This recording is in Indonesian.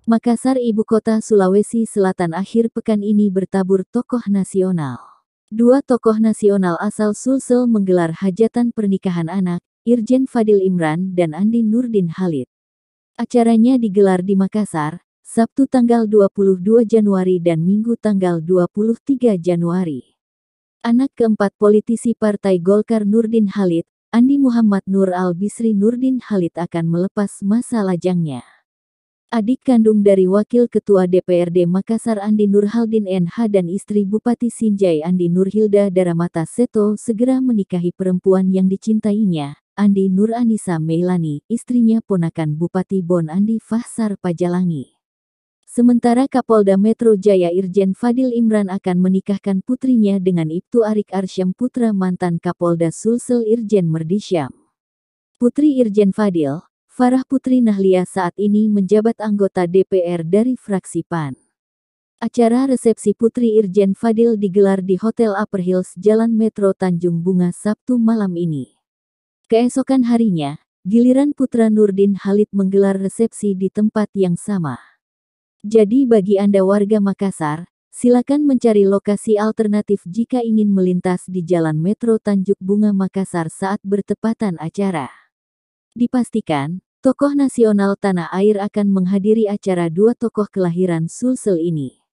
Makassar, ibu kota Sulawesi Selatan, akhir pekan ini bertabur tokoh nasional. Dua tokoh nasional asal Sulsel menggelar hajatan pernikahan anak, Irjen Fadil Imran dan Andi Nurdin Halid. Acaranya digelar di Makassar, Sabtu tanggal 22 Januari dan Minggu tanggal 23 Januari. Anak keempat politisi Partai Golkar Nurdin Halid, Andi Muhammad Nur Al-Bisri Nurdin Halid akan melepas masa lajangnya. Adik kandung dari Wakil Ketua DPRD Makassar Andi Nurhaldin NH dan istri Bupati Sinjai Andi Nurhilda Daramata Seto segera menikahi perempuan yang dicintainya, Andi Nur Anissa Meilani, istrinya ponakan Bupati Bon Andi Fahsar Pajalangi. Sementara Kapolda Metro Jaya Irjen Fadil Imran akan menikahkan putrinya dengan Ibtu Arik Arsyam, putra mantan Kapolda Sulsel Irjen Merdisyam. Putri Irjen Fadil, Farah Putri Nahlia, saat ini menjabat anggota DPR dari fraksi PAN. Acara resepsi Putri Irjen Fadil digelar di Hotel Upper Hills Jalan Metro Tanjung Bunga Sabtu malam ini. Keesokan harinya, giliran putra Nurdin Halid menggelar resepsi di tempat yang sama. Jadi bagi Anda warga Makassar, silakan mencari lokasi alternatif jika ingin melintas di Jalan Metro Tanjung Bunga Makassar saat bertepatan acara. Dipastikan, tokoh nasional tanah air akan menghadiri acara dua tokoh kelahiran Sulsel ini.